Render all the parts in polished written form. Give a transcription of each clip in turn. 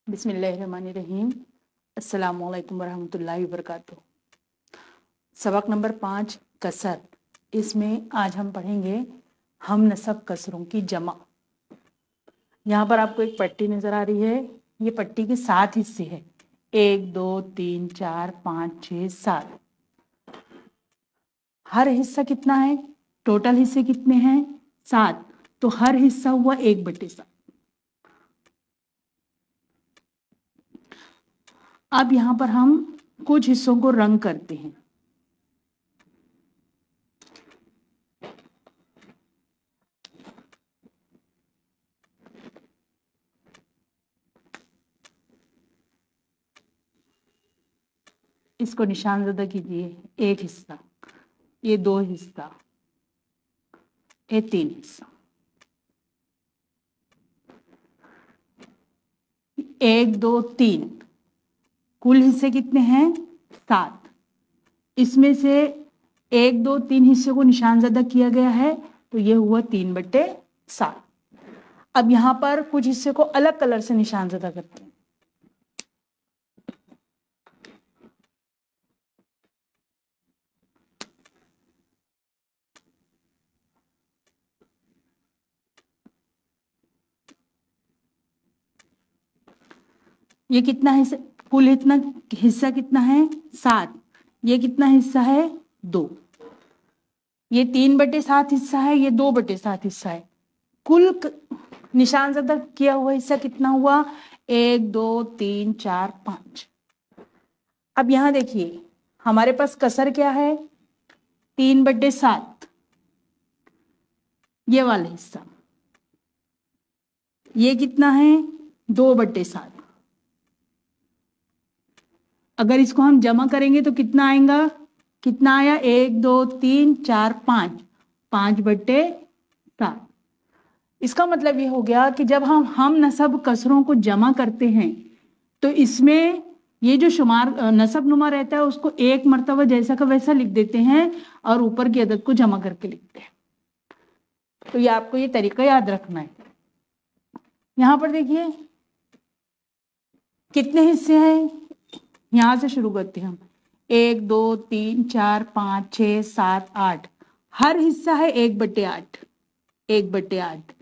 बिस्मिल्लाहिर्रहमानिर्रहीम। अस्सलामुअलैकुम वरहमतुल्लाहि वबरकातुहू। सबक नंबर 5 कसर। इसमें आज हम पढ़ेंगे हम नसब कसरों की जमा। यहाँ पर आपको एक पट्टी नज़र आ रही है। ये पट्टी के 7 हिस्से हैं। 1 2 3 4 5 6 7। हर हिस्सा कितना है? टोटल हिस्से कितने हैं? 7। तो हर हिस्सा हुआ 1/7। अब यहाँ पर हम कुछ हिस्सों को रंग करते हैं। इसको निशान ज़दा कीजिए। एक हिस्सा, ये 2 हिस्सा, ये 3 हिस्सा। 1 2 3 कुल हिस्से कितने हैं? 7। इसमें से 1 2 3 हिस्से को निशान ज़दा किया गया है, तो ये हुआ 3/7। अब यहाँ पर कुछ हिस्से को अलग कलर से निशान ज़दा करते हैं। ये कितना हिस्सा? कुल इतना हिस्सा कितना है? 7। ये कितना हिस्सा है? 2। ये 3/7 हिस्सा है, ये 2/7 हिस्सा है। कुल निशान ज़दा किया हुआ हिस्सा कितना हुआ? 1 2 3 4 5। अब यहां देखिए हमारे पास कसर क्या है? 3/7। ये वाला हिस्सा, ये कितना है? 2/7। अगर इसको हम जमा करेंगे तो कितना आएगा? कितना आया? 1 2 3 4 5, 5/7। इसका मतलब ये हो गया कि जब हम नसब कसरों को जमा करते हैं तो इसमें ये जो शुमार नसब नुमा रहता है उसको एक मर्तबा जैसा का वैसा लिख देते हैं और ऊपर की अदद को जमा करके लिखते हैं। तो ये आपको ये तरीका याद रखना है। यहाँ पर देखिए कितने हिस्से हैं? यहाँ से शुरू करते हैं हम। 1 2 3 4 5 6 7 8। हर हिस्सा है 1/8, 1/8,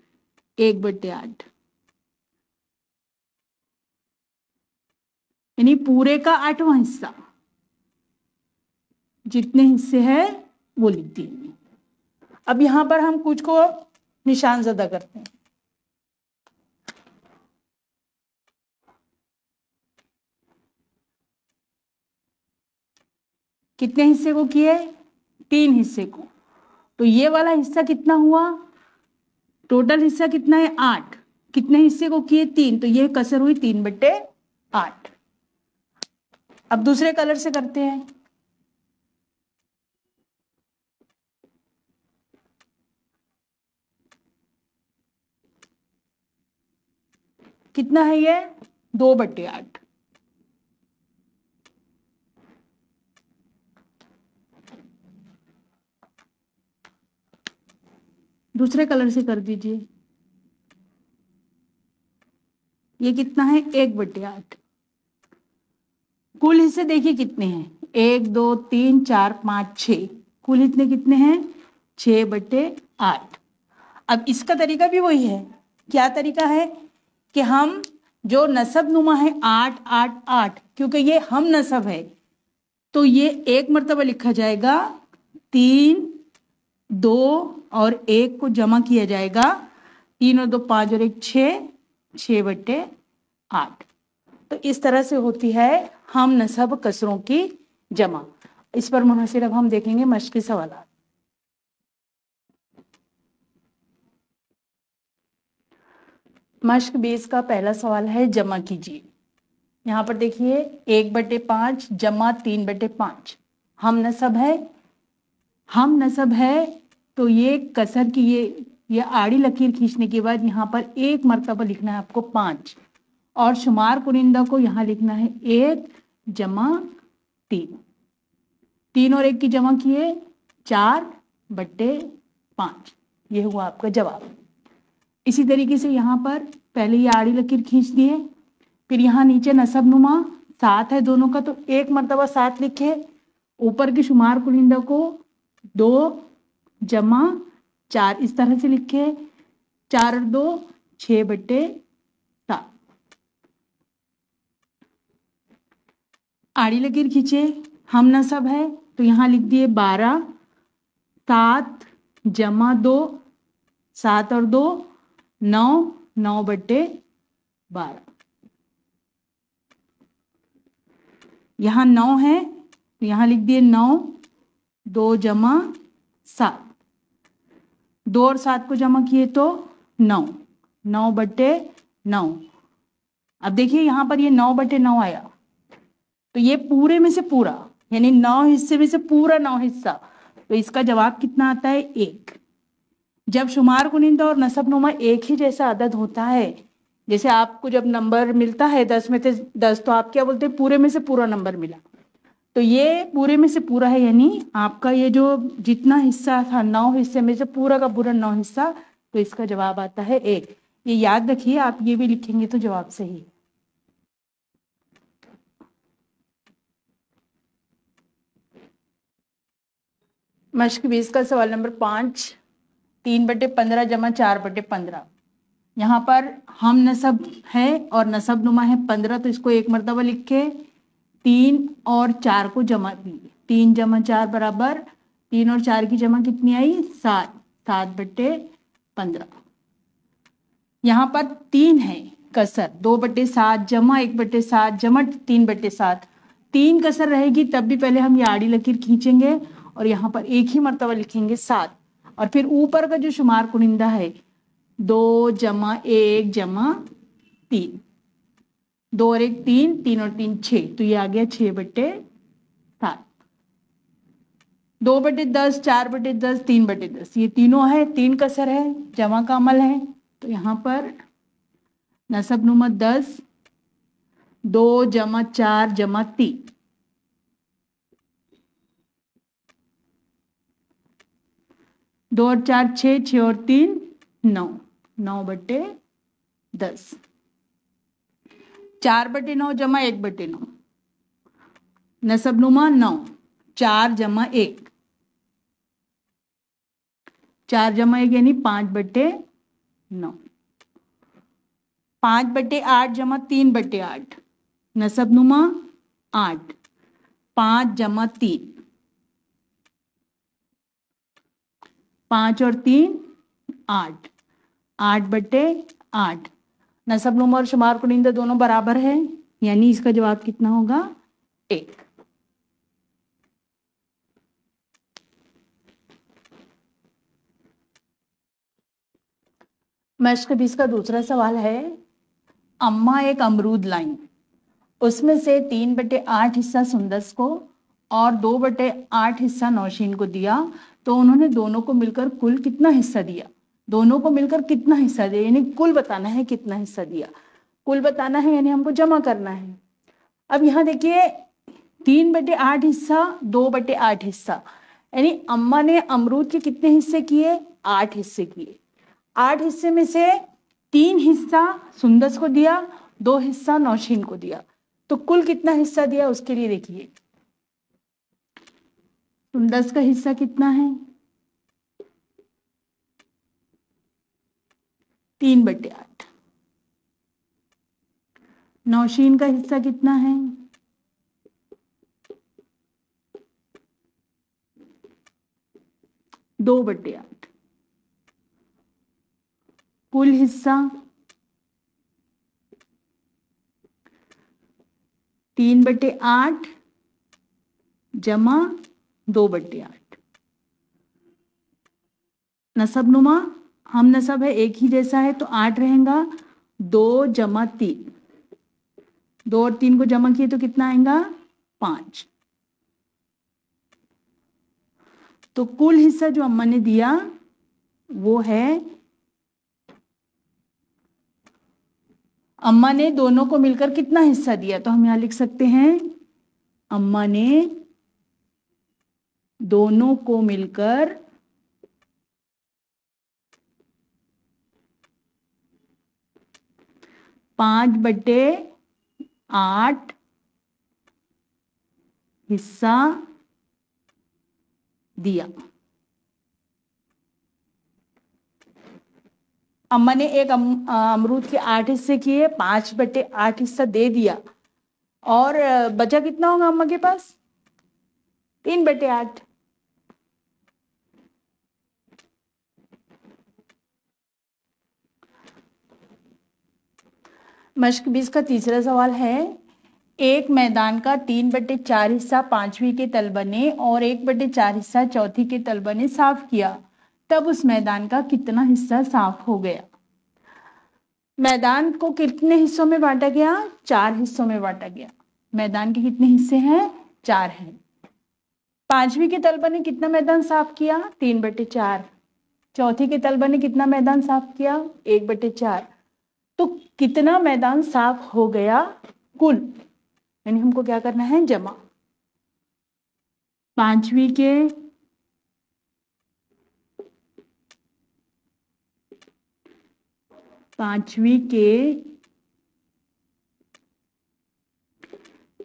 1/8, यानी पूरे का 8वां हिस्सा। जितने हिस्से हैं वो लिख दिए। अब यहां पर हम कुछ को निशान ज़दा करते हैं। कितने हिस्से को किए? 3 हिस्से को। तो ये वाला हिस्सा कितना हुआ? टोटल हिस्सा कितना है? 8। कितने हिस्से को किए? 3। तो ये कसर हुई 3/8। अब दूसरे कलर से करते हैं। कितना है ये? 2/8। दूसरे कलर से कर दीजिए। ये कितना है? 1/8। कुल हिस्से देखिए कितने हैं? 1 2 3 4 5 6। कुल इतने कितने हैं? 6/8। अब इसका तरीका भी वही है। क्या तरीका है? कि हम जो नसब नुमा है 8 8 8, क्योंकि ये हम नसब है तो ये एक मर्तबा लिखा जाएगा। 3 2 और 1 को जमा किया जाएगा। 3 और 2 5 और 1 6, 6/8। तो इस तरह से होती है हम नसब कसरों की जमा। इस पर मुनहसिर अब हम देखेंगे मश्क़ी सवालात। मश्क 20 का पहला सवाल है जमा कीजिए। यहाँ पर देखिए 1/5 जमा 3/5 हम नसब है। हम नसब है तो ये कसर की ये आड़ी लकीर खींचने के बाद यहाँ पर एक मर्तबा लिखना है आपको 5 और शुमार कुनिंदा को यहाँ लिखना है 1 जमा 3। 3 और 1 की जमा किए 4/5। ये हुआ आपका जवाब। इसी तरीके से यहाँ पर पहले ये आड़ी लकीर खींच दिए, फिर यहाँ नीचे नसबनुमा 7 है दोनों का, तो एक मर्तबा 7 लिखे। ऊपर की शुमार कुनिंदा को 2 जमा 4 इस तरह से लिखे। 4 और 2 6/7। आड़ी लकीर खींचे, हम नसब है तो यहाँ लिख दिए 12। 7 जमा 2, 7 और 2 9, 9/12। यहाँ 9 है तो यहाँ लिख दिए 9। 2 जमा 7, 2 और 7 को जमा किए तो 9, 9/9। अब देखिए यहाँ पर ये 9/9 आया, तो ये पूरे में से पूरा, यानी 9 हिस्से में से पूरा 9 हिस्सा, तो इसका जवाब कितना आता है? 1। जब शुमार कुनिंदा और नसबनुमा एक ही जैसा अदद होता है, जैसे आपको जब नंबर मिलता है 10 में से 10, तो आप क्या बोलते हैं? पूरे में से पूरा नंबर मिला, तो ये पूरे में से पूरा है, यानी आपका ये जो जितना हिस्सा था 9 हिस्से में से पूरा का पूरा 9 हिस्सा, तो इसका जवाब आता है 1। ये याद रखिए, आप ये भी लिखेंगे तो जवाब सही है। मश्क 20 का सवाल नंबर 5, 3/15 जमा 4/15। यहाँ पर हम नसब है और नसब नुमा है 15, तो इसको एक मरतबा लिखे। 3 और 4 को जमा दिए, 3 जमा 4 बराबर 3 और 4 की जमा कितनी आई? 7, 7/15। यहाँ पर 3 है कसर, 2/7 जमा 1/7 जमा 3/7। 3 कसर रहेगी तब भी पहले हम ये आड़ी लकीर खींचेंगे और यहाँ पर एक ही मरतबा लिखेंगे 7, और फिर ऊपर का जो शुमार कुनिंदा है 2 जमा 1 जमा 3, 2 और 1 3, 3 और 3 6, तो ये आ गया 6/7। 2/10, 4/10, 3/10, ये तीनों है, 3 कसर है, जमा का अमल है, तो यहाँ पर नसब नुमा 10, 2 जमा 4 जमा 3, 2 और 4 6, 6 और 3 9, 9/10। 4/9 जमा 1/9, नसब नुमा 9, 4 जमा 1, 4 जमा 1 यानी 5/9। 5/8 जमा 3/8, नसब नुमा 8, 5 जमा 3, 5 और 3 8, 8/8। नसब नुमा और शुमार कुनिंदा दोनों बराबर है, यानी इसका जवाब कितना होगा? 1। मश्क 20 का दूसरा सवाल है, अम्मा एक अमरूद लाइन, उसमें से 3/8 हिस्सा सुंदस को और 2/8 हिस्सा नौशीन को दिया, तो उन्होंने दोनों को मिलकर कुल कितना हिस्सा दिया? दोनों को मिलकर कितना हिस्सा दिया, यानी कुल बताना है कितना हिस्सा दिया, कुल बताना है, यानी हमको जमा करना है। अब यहाँ देखिए 3/8 हिस्सा, 2/8 हिस्सा, यानी अम्मा ने अमरूद के कितने हिस्से किए? 8 हिस्से किए। 8 हिस्से में से 3 हिस्सा सुंदस को दिया, 2 हिस्सा नौशीन को दिया, तो कुल कितना हिस्सा दिया उसके लिए देखिए। सुंदस का हिस्सा कितना है? 3/8। नौशीन का हिस्सा कितना है? 2/8। कुल हिस्सा 3/8 जमा 2/8। नसब नुमा हम नसब है एक ही जैसा है, तो 8 रहेगा। 2 जमा 3, 2 और 3 को जमा किए तो कितना आएगा? 5। तो कुल हिस्सा जो अम्मा ने दिया वो है, अम्मा ने दोनों को मिलकर कितना हिस्सा दिया, तो हम यहां लिख सकते हैं अम्मा ने दोनों को मिलकर 5/8 8 हिस्सा दिया। अम्मा ने एक अमरूद के 8 हिस्से किए, 5/8 हिस्सा दे दिया, और बचा कितना होगा अम्मा के पास? 3/8। मश्क 20 का तीसरा सवाल है, एक मैदान का 3/4 हिस्सा 5वीं के तलबा ने और 1/4 हिस्सा चौथी के तलबा ने साफ किया, तब उस मैदान का कितना हिस्सा साफ हो गया? मैदान को कितने हिस्सों में बांटा गया? 4 हिस्सों में बांटा गया। मैदान के कितने हिस्से हैं? 4 हैं। 5वीं के तलबा ने कितना मैदान साफ किया? 3/4। चौथी के तलबा ने कितना मैदान साफ किया? 1/4। तो कितना मैदान साफ हो गया कुल? यानी हमको क्या करना है? जमा। 5वीं के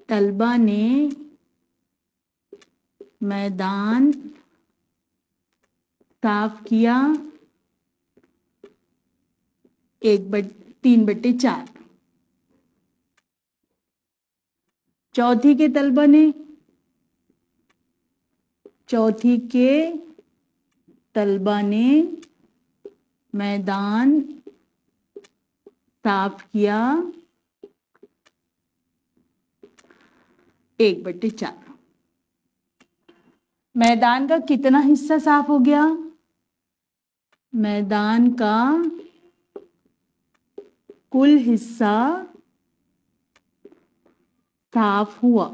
तलबा ने मैदान साफ किया 3/4। चौथी के तलबा ने मैदान साफ किया 1/4। मैदान का कितना हिस्सा साफ हो गया? मैदान का कुल हिस्सा साफ हुआ।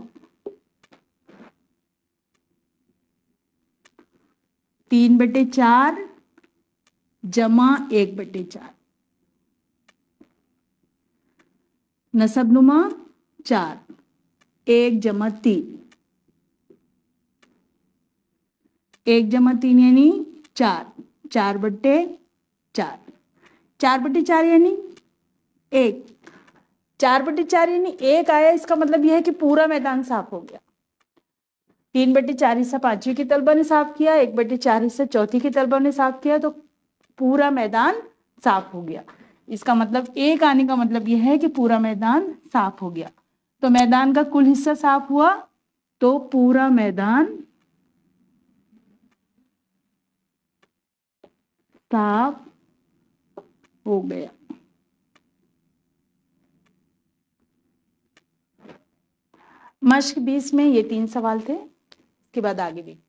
3/4 जमा 1/4। नसबनुमा 4, 1 जमा 3, 1 जमा 3 यानी 4, 4/4, 4/4 यानी 1, 4/4 यानी 1 आया। इसका मतलब यह है कि पूरा मैदान साफ हो गया। 3/4 हिस्सा 5वीं के तलबा ने साफ किया, 1/4 हिस्सा चौथी के तलबा ने साफ किया, तो पूरा मैदान साफ हो गया। इसका मतलब 1 आने का मतलब यह है कि पूरा मैदान साफ हो गया। तो मैदान का कुल हिस्सा साफ हुआ, तो पूरा मैदान साफ हो गया। मश्क 20 में ये 3 सवाल थे। इसके बाद आगे देखिए।